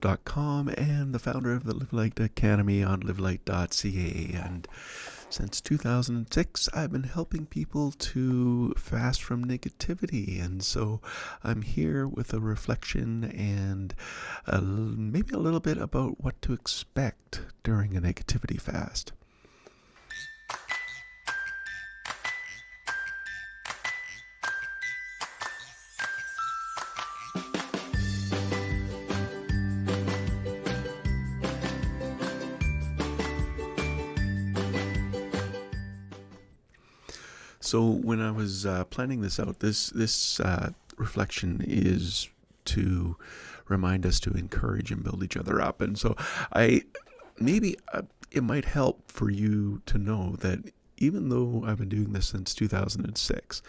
com and the founder of the Live Light Academy on livelight.ca. And since 2006, I've been helping people to fast from negativity. And so I'm here with a reflection and maybe a little bit about what to expect during a negativity fast. So when I was planning this out, this reflection is to remind us to encourage and build each other up. And so maybe it might help for you to know that even though I've been doing this since 2006,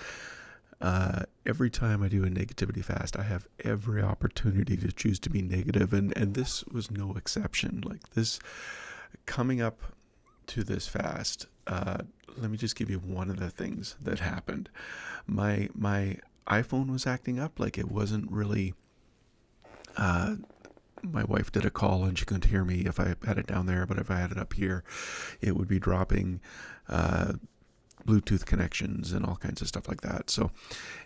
every time I do a negativity fast, I have every opportunity to choose to be negative, and this was no exception. Like this, coming up to this fast, let me just give you one of the things that happened. My iPhone was acting up, like it wasn't really. My wife did a call and she couldn't hear me if I had it down there, but if I had it up here, it would be dropping Bluetooth connections and all kinds of stuff like that. So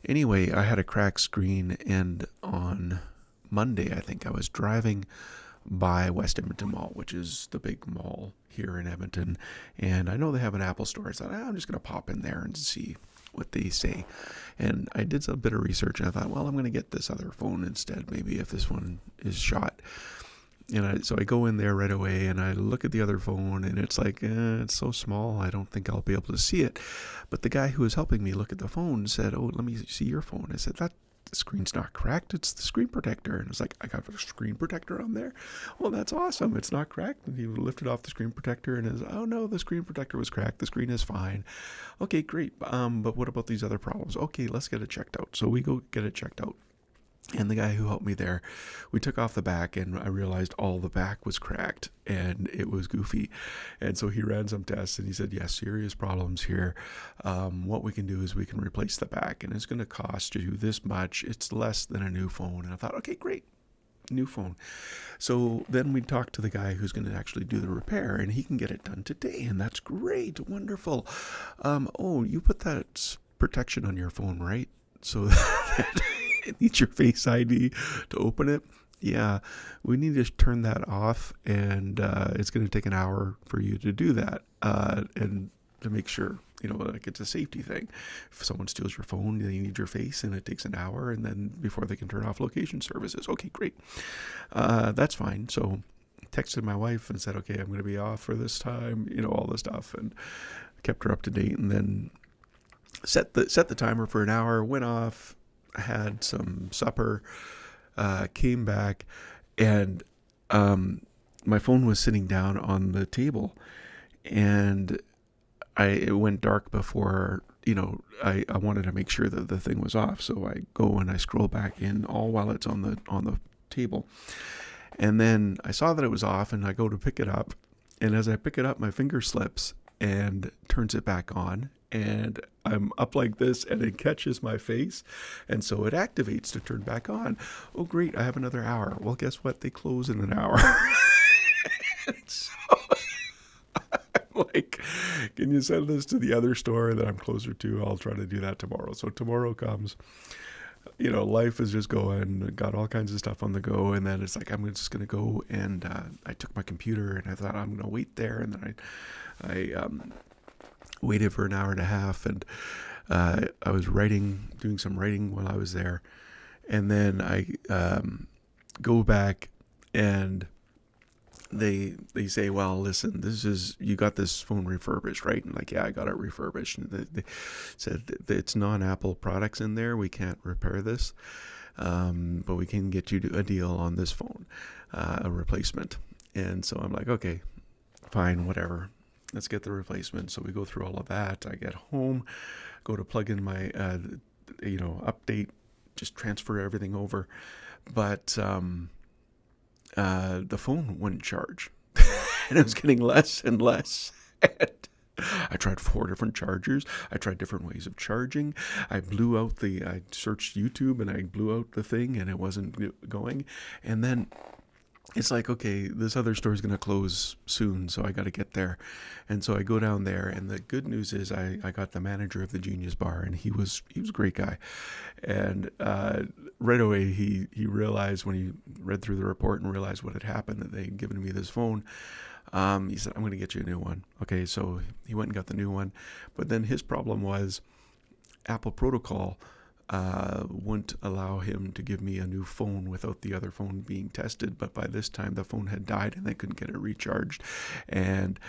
anyway, I had a cracked screen, and on Monday, I think I was driving by West Edmonton Mall, which is the big mall here in Edmonton, and I know they have an Apple store. I thought, I'm just going to pop in there and see what they say. And I did a bit of research, and I thought, well, I'm going to get this other phone instead, maybe if this one is shot. And so I go in there right away, and I look at the other phone, and it's like, it's so small, I don't think I'll be able to see it. But the guy who was helping me look at the phone said, oh, let me see your phone. I said, the screen's not cracked, it's the screen protector. And it's like, I got a screen protector on there? Well, that's awesome, it's not cracked. And he lifted off the screen protector and is, oh no, the screen protector was cracked, the screen is fine. Okay, great, but what about these other problems? Okay, let's get it checked out. So we go get it checked out. And the guy who helped me there, we took off the back, and I realized all the back was cracked and it was goofy. And so he ran some tests, and he said, yes, serious problems here. What we can do is we can replace the back, and it's going to cost you this much. It's less than a new phone. And I thought, okay, great, new phone. So then we talked to the guy who's going to actually do the repair, and he can get it done today. And that's great, wonderful. Oh, you put that protection on your phone, right? So that it needs your Face ID to open it. Yeah, we need to turn that off, and it's going to take an hour for you to do that, and to make sure, like it's a safety thing. If someone steals your phone, they need your face, and it takes an hour, and then before they can turn off location services. Okay, great. That's fine. So I texted my wife and said, okay, I'm going to be off for this time, all this stuff, and kept her up to date, and then set the timer for an hour, went off, had some supper, came back, and my phone was sitting down on the table, and it went dark before, I wanted to make sure that the thing was off. So I go and I scroll back in, all while it's on the table. And then I saw that it was off, and I go to pick it up, and as I pick it up, my finger slips and turns it back on, and I'm up like this, and it catches my face, and so it activates to turn back on. Oh, great, I have another hour. Well, guess what? They close in an hour. So I'm like, can you send this to the other store that I'm closer to? I'll try to do that tomorrow. So tomorrow comes, life is just going, got all kinds of stuff on the go, and then it's like, I'm just going to go, and I took my computer, and I thought I'm going to wait there, and then I waited for an hour and a half, and I was doing some writing while I was there, and then I go back, and they say, well, listen, you got this phone refurbished, right? And like, yeah, I got it refurbished. And they said that it's non-Apple products in there, we can't repair this, but we can get you a deal on this phone, a replacement. And so I'm like, okay, fine, whatever, let's get the replacement. So we go through all of that. I get home, go to plug in my update, just transfer everything over, but the phone wouldn't charge, and it was getting less and less. And I tried 4 different chargers. I tried different ways of charging. I searched YouTube, and I blew out the thing, and it wasn't going. And then it's like, okay, this other store is going to close soon, so I got to get there. And so I go down there, and the good news is I got the manager of the Genius Bar, and he was a great guy. And right away, he realized when he read through the report and realized what had happened, that they had given me this phone. He said, I'm going to get you a new one. Okay, so he went and got the new one. But then his problem was Apple protocol wouldn't allow him to give me a new phone without the other phone being tested. But by this time, the phone had died and they couldn't get it recharged. And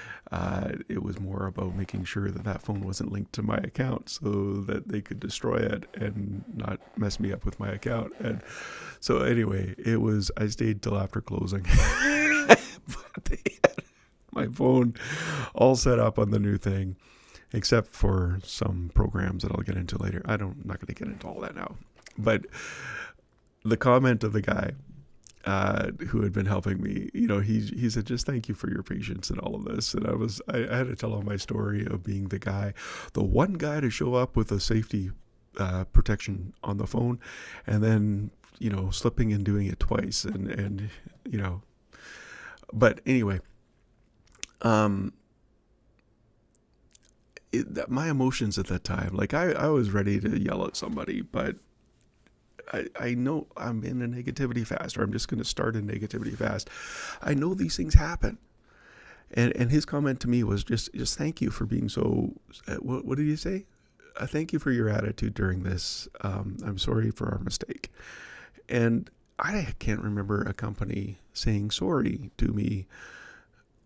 it was more about making sure that that phone wasn't linked to my account so that they could destroy it and not mess me up with my account. And so anyway, I stayed till after closing. But they had my phone all set up on the new thing, except for some programs that I'll get into later. I'm not going to get into all that now. But the comment of the guy who had been helping me, he said, just thank you for your patience and all of this. And I had to tell him my story of being the one guy to show up with a safety protection on the phone, and then, slipping and doing it twice. And but anyway, my emotions at that time, like I was ready to yell at somebody, but I know I'm in a negativity fast, or I'm just going to start a negativity fast. I know these things happen. And his comment to me was just thank you for being so, what did he say? Thank you for your attitude during this. I'm sorry for our mistake. And I can't remember a company saying sorry to me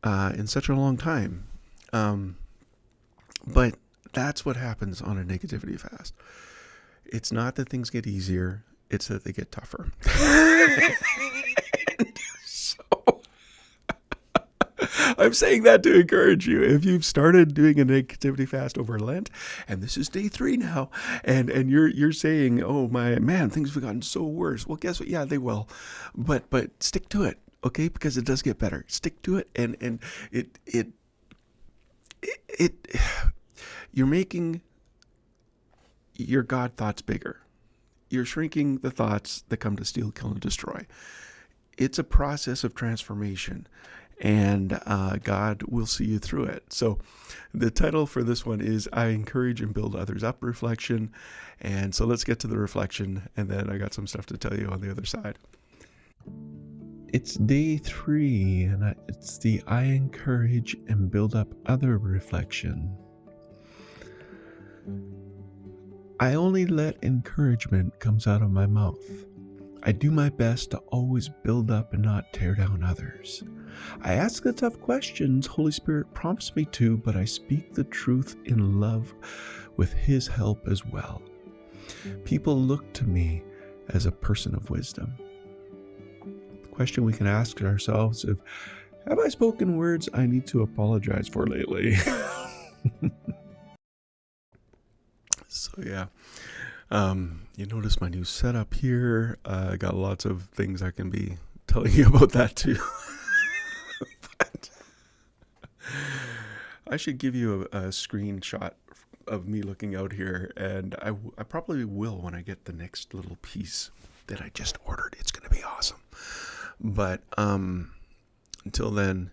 in such a long time. But that's what happens on a negativity fast. It's not that things get easier, it's that they get tougher. So I'm saying that to encourage you. If you've started doing a negativity fast over Lent, and this is day 3 now, and you're saying, oh my man, things have gotten so worse. Well, guess what? Yeah, they will. But stick to it, okay? Because it does get better. Stick to it, and it you're making your God thoughts bigger. You're shrinking the thoughts that come to steal, kill, and destroy. It's a process of transformation, and God will see you through it. So the title for this one is I Encourage and Build Others Up Reflection. And so let's get to the reflection, and then I got some stuff to tell you on the other side. It's day 3, and it's the I Encourage and Build Up Other Reflection. I only let encouragement comes out of my mouth. I do my best to always build up and not tear down others. I ask the tough questions Holy Spirit prompts me to, but I speak the truth in love with His help as well. People look to me as a person of wisdom. The question we can ask ourselves is, have I spoken words I need to apologize for lately? So yeah, you notice my new setup here. I got lots of things I can be telling you about that too. But I should give you a screenshot of me looking out here, and I probably will when I get the next little piece that I just ordered. It's going to be awesome. But until then,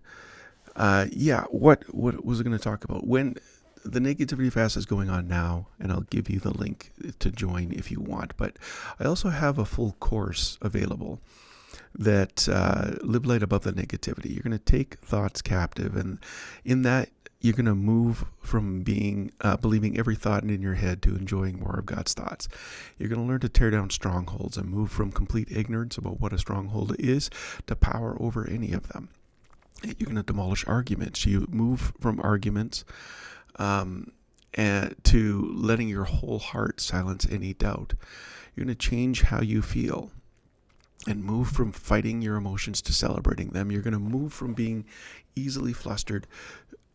what was I going to talk about? When the negativity fast is going on now, and I'll give you the link to join if you want. But I also have a full course available that Live Light Above the Negativity. You're going to take thoughts captive, and in that you're going to move from being believing every thought in your head to enjoying more of God's thoughts. You're going to learn to tear down strongholds and move from complete ignorance about what a stronghold is to power over any of them. You're going to demolish arguments. You move from arguments and to letting your whole heart silence any doubt. You're going to change how you feel and move from fighting your emotions to celebrating them. You're going to move from being easily flustered.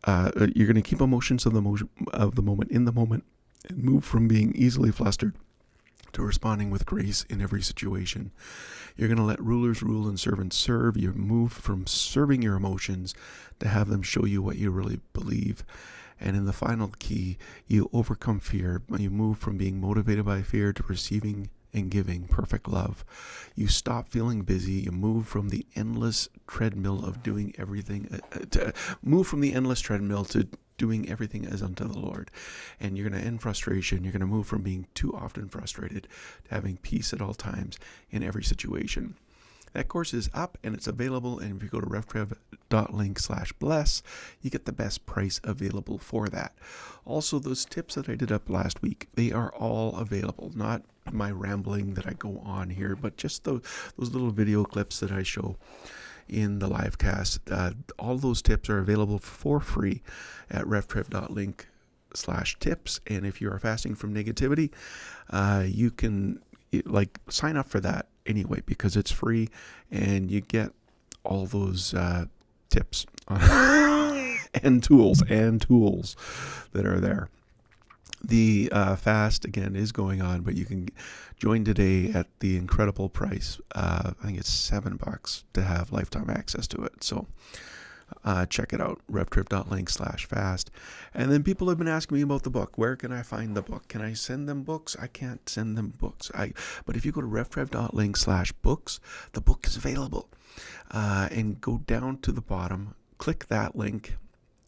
You're going to keep emotions of the moment in the moment, and move from being easily flustered to responding with grace in every situation. You're going to let rulers rule and servants serve. You move from serving your emotions to have them show you what you really believe. And in the final key, you overcome fear. You move from being motivated by fear to receiving and giving perfect love. You stop feeling busy. You move from the endless treadmill of doing everything, to doing everything as unto the Lord. And you're going to end frustration. You're going to move from being too often frustrated to having peace at all times in every situation. That course is up and it's available. And if you go to revtrev.link/bless, you get the best price available for that. Also, those tips that I did up last week, they are all available. Not my rambling that I go on here, but just those little video clips that I show in the live cast. All those tips are available for free at revtrev.link/tips. And if you are fasting from negativity, you can sign up for that anyway, because it's free and you get all those tips and tools that are there. The fast again is going on, but you can join today at the incredible price. I think it's $7 to have lifetime access to it. So check it out, revtrev.link/fast. And then people have been asking me about the book. Where can I find the book? Can I send them books? I can't send them books. But if you go to revtrev.link/books, the book is available. And go down to the bottom, click that link.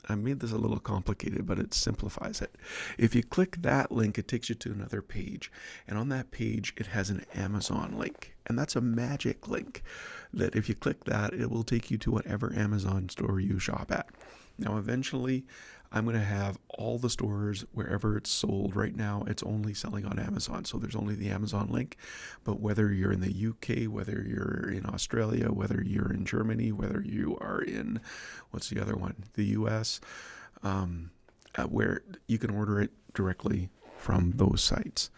I made this a little complicated, but it simplifies it. If you click that link, it takes you to another page. And on that page, it has an Amazon link. And that's a magic link that if you click that, it will take you to whatever Amazon store you shop at. Now, eventually, I'm going to have all the stores wherever it's sold. Right now, it's only selling on Amazon. So there's only the Amazon link. But whether you're in the UK, whether you're in Australia, whether you're in Germany, whether you are in, what's the other one? The US, where you can order it directly from those sites.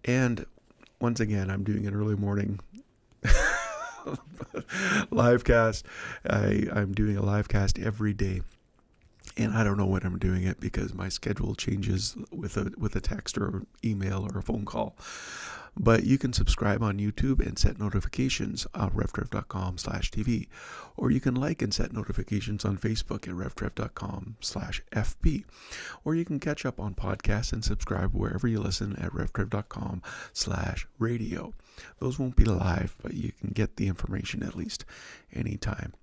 And once again, I'm doing an early morning live cast. I'm doing a live cast every day. And I don't know when I'm doing it because my schedule changes with a text or email or a phone call. But you can subscribe on YouTube and set notifications on revtrev.com/TV. Or you can like and set notifications on Facebook at revtrev.com/FB. Or you can catch up on podcasts and subscribe wherever you listen at revtrev.com/radio. Those won't be live, but you can get the information at least anytime.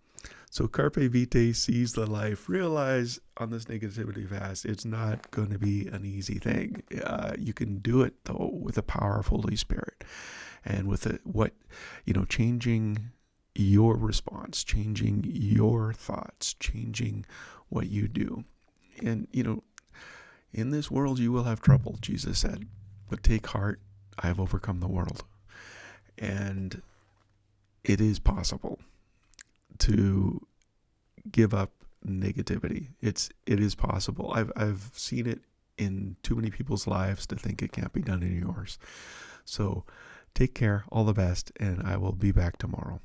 So carpe vitae, seize the life. Realize on this negativity fast, it's not going to be an easy thing. You can do it though with the power of Holy Spirit, and with changing your response, changing your thoughts, changing what you do. And in this world you will have trouble, Jesus said, but take heart, I have overcome the world. And it is possible to give up negativity. It is possible. I've seen it in too many people's lives to think it can't be done in yours. So take care, all the best, and I will be back tomorrow.